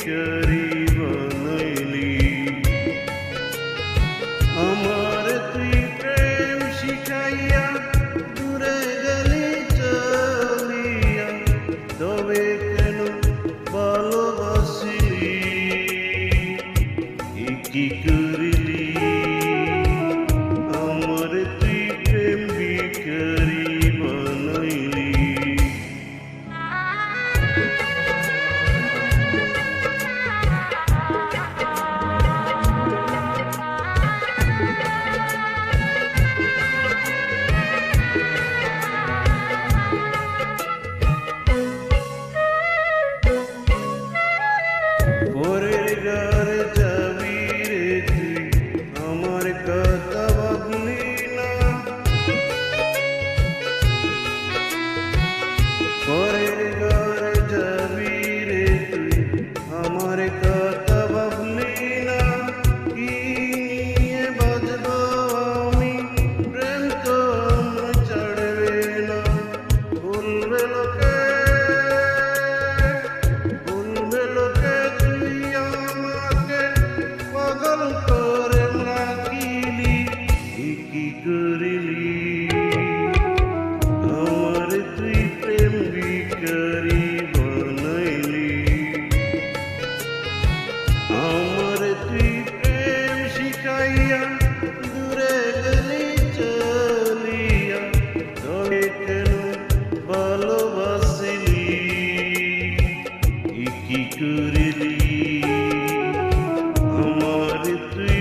ভিখারি বানাইলি। আমার তুই প্রেম শিখাইয়া দূরে গেলি চলিয়া, তবে কেন ভালোবাসিলি? কি করিলি? আমার তুই প্রেম ভিখারি বানাইলি। পরের ঘরে যাবি রে তুই, আমার কথা ভাবলি না। পরের ঘরে যাবি রে তুই, আমার কথা ভাবলি না। কি নিয়ে বাজব আমি, প্রেম তো আমার ছাড়বে না। বলবে লোকে, বলবে লোকে তুই আমাকে পাগল করে রাখিলি। কি করিলি? আমার তুই প্রেম ভিখারি বানাইলি। আমার তুই প্রেম শিখাইয়া দূরে গেলি চলিয়া, তবে কেন ভালোবাসিলি? কি করিলি? আমার তুই